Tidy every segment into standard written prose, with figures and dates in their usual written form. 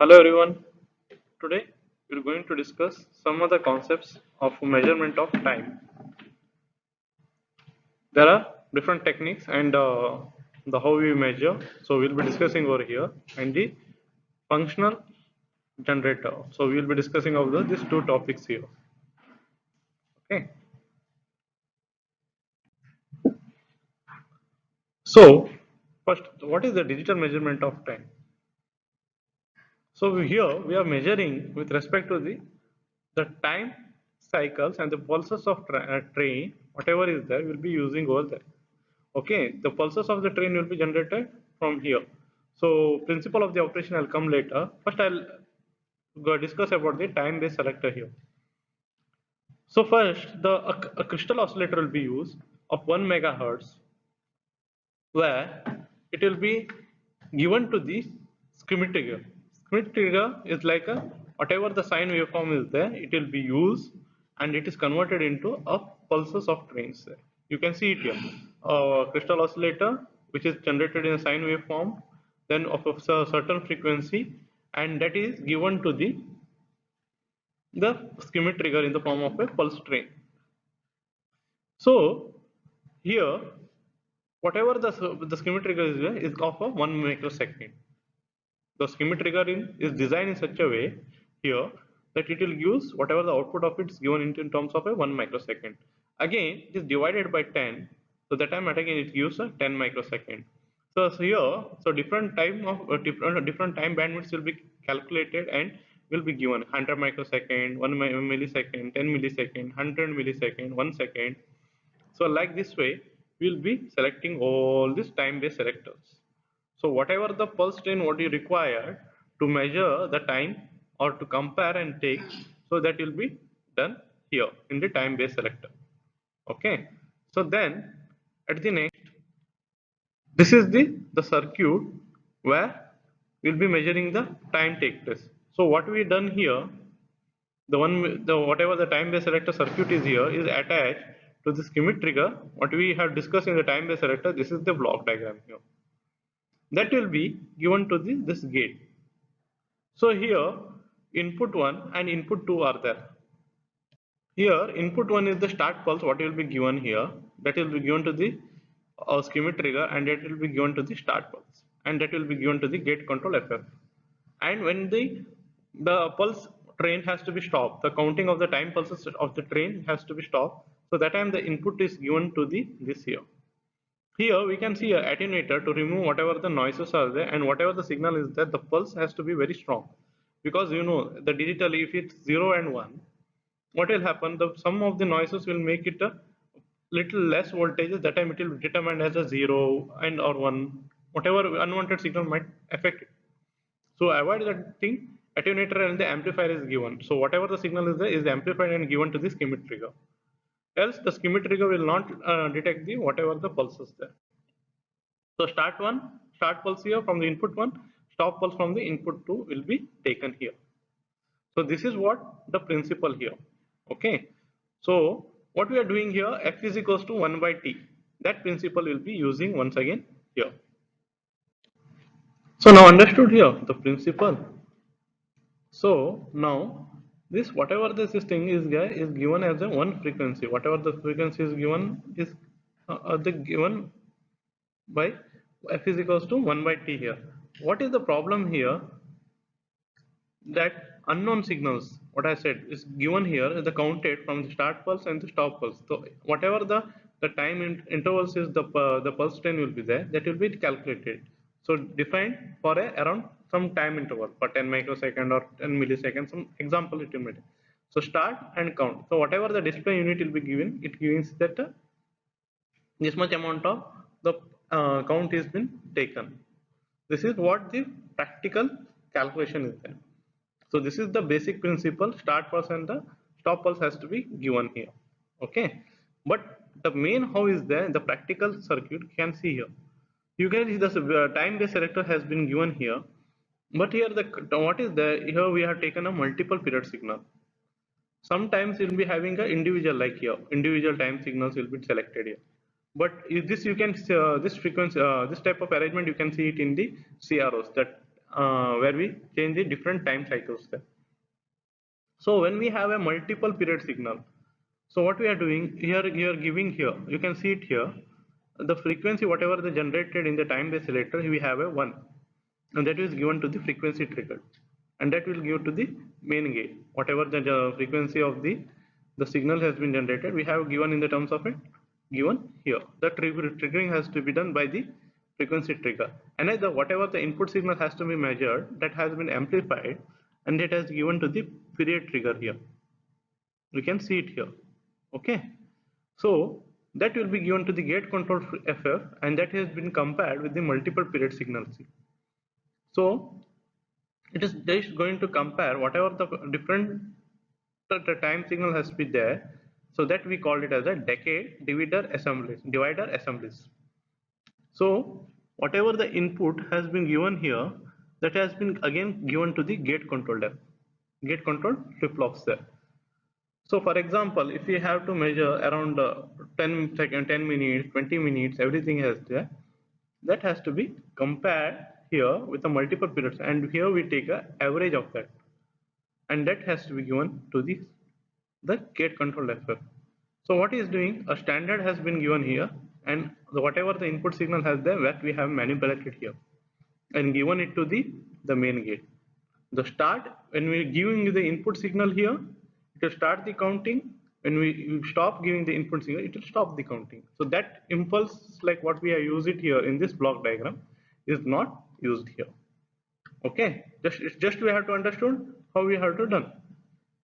Hello everyone. Today we're going to discuss some of the concepts of measurement of time. There are different techniques and the how we measure. So we'll be discussing over here and the functional generator. So we'll be discussing of these two topics here. Okay. So first, what is the digital measurement of time? So here we are measuring with respect to the time cycles and the pulses of train, whatever is there, will be using over there. Okay, the pulses of the train will be generated from here. So principle of the operation I'll come later. First I'll go discuss about the time-based selector here. So first, a crystal oscillator will be used of 1 megahertz, where it will be given to the Schmitt trigger. Schmitt trigger is like a whatever the sine waveform is there, it will be used and it is converted into a pulses of trains. You can see it here. A crystal oscillator which is generated in a sine waveform, then of a certain frequency, and that is given to the Schmitt trigger in the form of a pulse train. So here, whatever the Schmitt trigger is of a 1 microsecond. The Schmitt trigger is designed in such a way here that it will use whatever the output of it is given in terms of a 1 microsecond. Again, it is divided by 10, so that time again it gives a 10 microsecond. So here, so different time of different time bandwidths will be calculated and will be given 100 microsecond, 1 millisecond, 10 millisecond, 100 millisecond, 1 second. So like this way, we'll be selecting all these time-based selectors. So whatever the pulse train what you require to measure the time or to compare and take, so that will be done here in the time-based selector. Okay. So then at the next, this is the circuit where we'll be measuring the time take place. So what we done here, the whatever the time-based selector circuit is here is attached to the Schmitt trigger. What we have discussed in the time-based selector, this is the block diagram here. That will be given to this gate. So here input 1 and input 2 are there. Here input 1 is the start pulse what will be given here, that will be given to the Schmitt trigger, and that will be given to the start pulse, and that will be given to the gate control FF. And when the pulse train has to be stopped, the counting of the time pulses of the train has to be stopped, so that time the input is given to this here. Here we can see a attenuator to remove whatever the noises are there, and whatever the signal is there, the pulse has to be very strong, because you know the digital, if it's 0 and 1, what will happen, the some of the noises will make it a little less voltages, that time it will be determined as a 0 and or 1, whatever unwanted signal might affect it. So avoid that thing, attenuator and the amplifier is given. So whatever the signal is there is amplified and given to the Schmitt trigger. Else the Schmitt trigger will not detect the whatever the pulses there. So start pulse here from the input 1, stop pulse from the input 2 will be taken here. So this is what the principle here. Okay. So what we are doing here, f is equals to 1 by t. That principle will be using once again here. So now understood here the principle. So now this whatever this thing is given as a one frequency. Whatever the frequency is given is the given by f is equals to 1 by t here. What is the problem here? That unknown signals, what I said, is given here is the counted from the start pulse and the stop pulse. So whatever the time intervals is the pulse train will be there, that will be calculated. So defined for around some time interval for 10 microsecond or 10 milliseconds, some example it will be. So start and count. So whatever the display unit will be given, it gives that this much amount of the count is been taken. This is what the practical calculation is there. So this is the basic principle. Start pulse and the stop pulse has to be given here. Okay. But the main how is there, the practical circuit you can see here. You can see the time-based selector has been given here. But here the what is there, here we have taken a multiple period signal. Sometimes you'll be having a individual, like here individual time signals will be selected here. But this you can this frequency this type of arrangement you can see it in the CROs, that where we change the different time cycles there. So when we have a multiple period signal, so what we are doing here, giving here, you can see it here, the frequency whatever the generated in the time based selector, we have a 1, and that is given to the frequency trigger, and that will give to the main gate whatever the frequency of the signal has been generated, we have given in the terms of it given here. The triggering has to be done by the frequency trigger, and the whatever the input signal has to be measured, that has been amplified, and it has given to the period trigger here. We can see it here. Okay, so that will be given to the gate control FF, and that has been compared with the multiple period signals. So it is just going to compare whatever the different the time signal has to be there, so that we call it as a decade divider assemblies. So whatever the input has been given here, that has been again given to the gate control flip flops there. So for example, if we have to measure around 10 seconds, 10 minutes, 20 minutes, everything has there, that has to be compared here with the multiple periods, and here we take a average of that, and that has to be given to the gate control FF. So what is doing, a standard has been given here, and whatever the input signal has there, that we have manipulated here and given it to the main gate. The start, when we giving the input signal here, it will start the counting. When we stop giving the input signal, it will stop the counting. So that impulse, like what we have used it here in this block diagram, is not used here. Okay, just we have to understand how we have to done.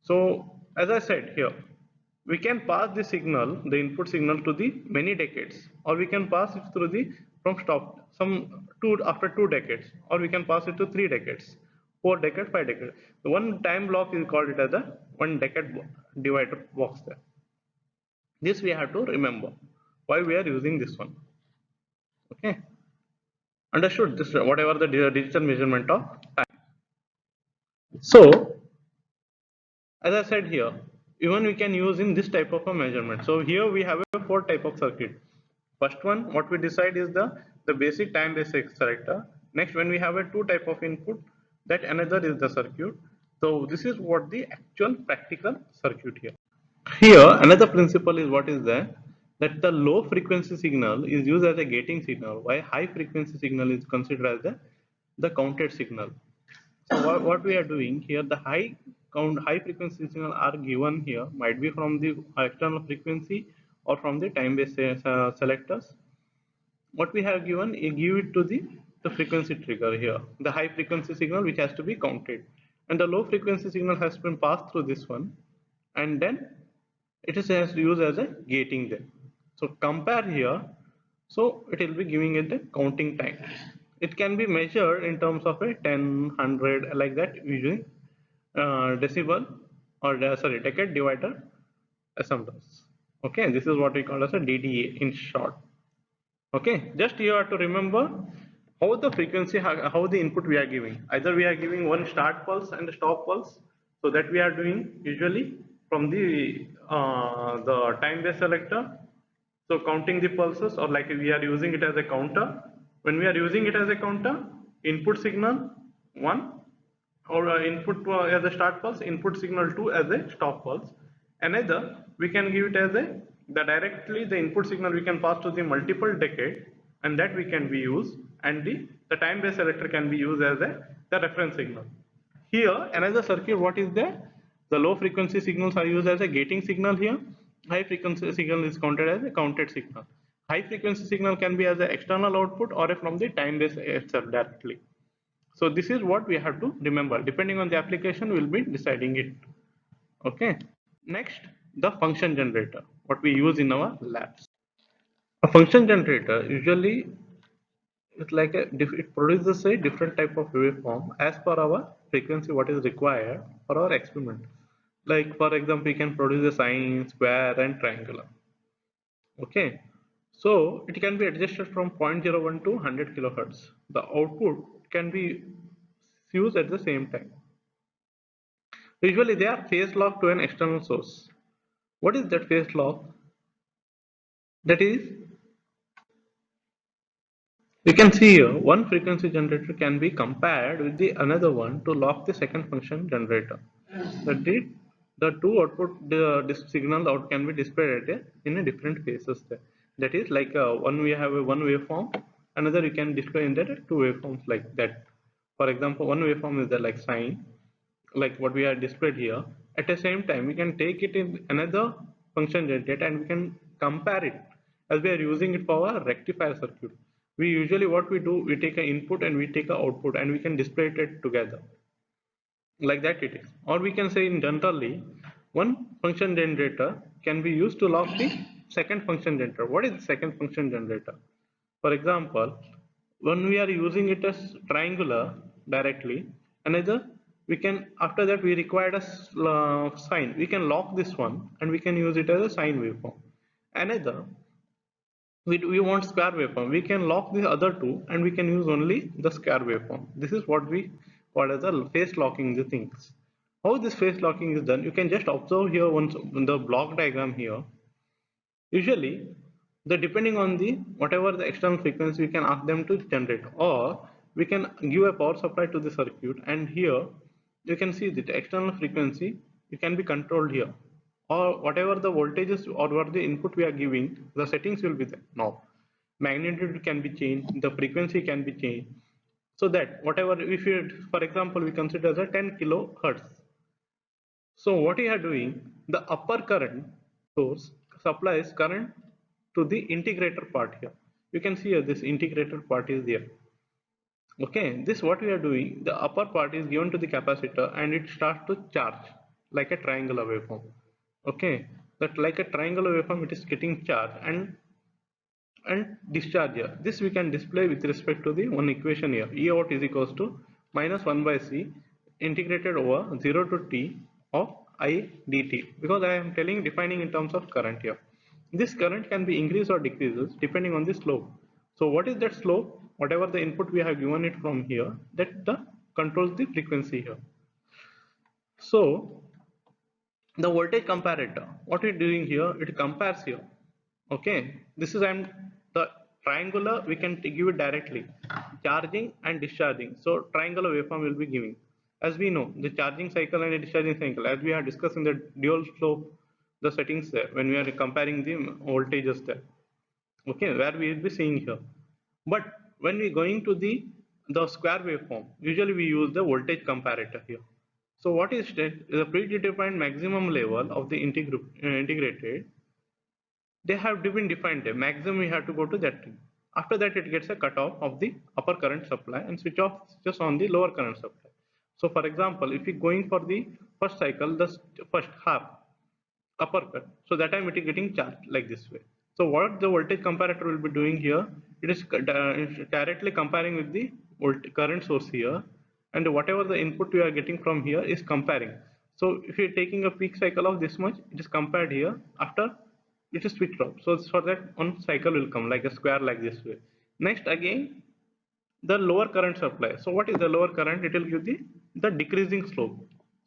So as I said here, we can pass the signal, the input signal, to the many decades, or we can pass it through the from stop some two after 2 decades, or we can pass it to 3 decades, 4 decades, 5 decades. The one time block is called it as a 1 decade divider box there. This we have to remember why we are using this one. Okay, understood this, whatever the digital measurement of time. So as I said here, even we can use in this type of a measurement. So here we have a 4 type of circuit. First one, what we decide is the basic time based selector. Next, when we have a 2 type of input, that another is the circuit. So this is what the actual practical circuit here. Here another principle is what is there, that the low frequency signal is used as a gating signal, while high frequency signal is considered as the counted signal. So what we are doing here, the high frequency signal are given here, might be from the external frequency or from the time based selectors. What we have given, give it to the frequency trigger here, the high frequency signal which has to be counted, and the low frequency signal has been passed through this one, and then it is used as a gating there. So compare here, so it will be giving it the counting time. It can be measured in terms of a 10, 100 like that, using decibel or sorry, decade divider assemblers. Okay, this is what we call as a DDA in short. Okay, just you have to remember how the frequency, how the input we are giving. Either we are giving one start pulse and a stop pulse, so that we are doing usually from the time based selector. So counting the pulses, or like we are using it as a counter. When we are using it as a counter, input signal 1, or input as a start pulse, input signal 2 as a stop pulse. Another, we can give it as the directly the input signal we can pass to the multiple decade, and that we can be used, and the time based selector can be used as the reference signal. Here another circuit, what is there, the low frequency signals are used as a gating signal here, high frequency signal is counted as a counted signal. High frequency signal can be as an external output or from the time base itself directly. So this is what we have to remember. Depending on the application, we will be deciding it. Okay. Next, the function generator, what we use in our labs. A function generator usually it's like it produces a different type of waveform as per our frequency what is required for our experiment. Like for example, we can produce a sine, square, and triangular. Okay, so it can be adjusted from 0.01 to 100 kilohertz. The output can be used at the same time. Usually they are phase locked to an external source. What is that phase lock? That is, You can see here one frequency generator can be compared with the another one to lock the second function generator. The two output this signal out can be displayed in a different phases there. That is like one we have a one waveform, another you can display in that two waveforms like that. For example, one waveform is the like sine, like what we are displayed here. At the same time, we can take it in another function generator and we can compare it as we are using it for our rectifier circuit. We usually what we do, we take an input and we take an output and we can display it together like that it is. Or we can say in generally, one function generator can be used to lock the second function generator. What is the second function generator? For example, when we are using it as triangular directly, another we can after that we required a sine. We can lock this one and we can use it as a sine waveform. Another we want square waveform. We can lock the other two and we can use only the square waveform. This is what we call as a phase locking the things. How this phase locking is done, you can just observe here once the block diagram here. Usually, the depending on the whatever the external frequency, we can ask them to generate, or we can give a power supply to the circuit, and here you can see that external frequency it can be controlled here, or whatever the voltages or what the input we are giving, the settings will be there. Now, magnitude can be changed, the frequency can be changed, so that whatever if you, for example, we consider as a 10 kilohertz. So what you are doing, the upper current source supplies current to the integrator part here. You can see here this integrator part is there. Okay, this what we are doing, the upper part is given to the capacitor and it starts to charge like a triangular waveform. Okay, that like a triangular waveform it is getting charged and discharge here. This we can display with respect to the one equation here. E out is equals to minus 1 by C integrated over 0 to t of I dt, because I am telling defining in terms of current here. This current can be increased or decreases depending on the slope. So what is that slope? Whatever the input we have given it from here, that the controls the frequency here. So the voltage comparator, what we're doing here, it compares here. Okay, this is the triangular we can give it directly, charging and discharging. So triangular waveform will be giving. As we know, the charging cycle and the discharging cycle, as we are discussing the dual slope, the settings there when we are comparing the voltages there. Okay, where we will be seeing here. But when we going to the square waveform, usually we use the voltage comparator here. So what is that? The predetermined maximum level of the integrated, they have been defined there. Maximum we have to go to that thing. After that it gets a cutoff of the upper current supply and switch off just on the lower current supply. So for example, if we going for the first cycle, the first half upper cut, so that time it is getting charged like this way. So what the voltage comparator will be doing here, it is directly comparing with the current source here, and whatever the input we are getting from here is comparing. So if you are taking a peak cycle of this much, it is compared here, after it is switched off. So for that one cycle will come like a square like this way. Next again the lower current supply. So what is the lower current? It will give the decreasing slope.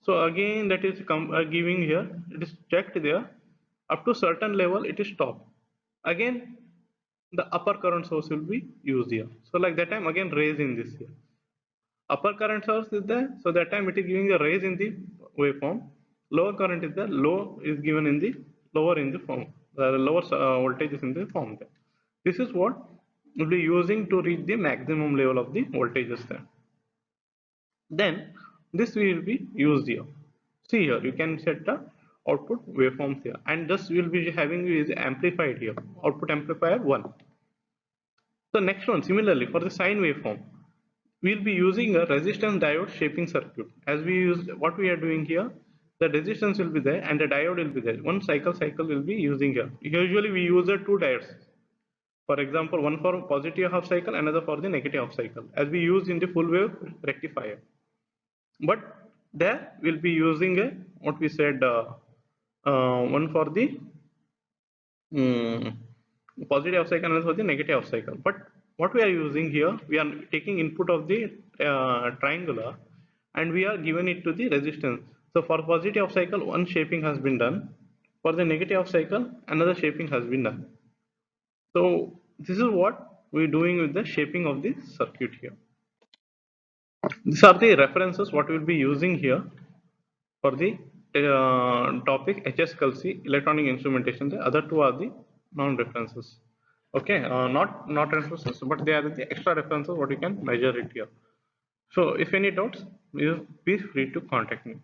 So again that is giving here, it is checked there, up to certain level it is stopped. Again the upper current source will be used here. So like that time again raise in this here. Upper current source is there, so that time it is giving the raise in the waveform. Lower current is there, low is given in the lower in the form. The lower voltage is in the form there. This is what we'll be using to reach the maximum level of the voltages there. Then this will be used here. See here, you can set the output waveforms here, and this will be having is amplified here. Output amplifier 1. So next one, similarly for the sine waveform, we'll be using a resistance diode shaping circuit. As we use what we are doing here, the resistance will be there and the diode will be there. One cycle will be using here. Usually we use the two diodes. For example, one for positive half cycle, another for the negative half cycle, as we use in the full wave rectifier. But there we'll be using a what we said one for the positive half cycle, another for the negative half cycle. But what we are using here, we are taking input of the triangular and we are given it to the resistance. So for positive half cycle, one shaping has been done. For the negative half cycle, another shaping has been done. So this is what we're doing with the shaping of the circuit here. These are the references what we'll be using here for the topic HSLC electronic instrumentation. The other two are the non-references. Okay, not references, but they are the extra references what you can measure it here. So if any doubts, you be free to contact me.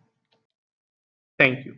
Thank you.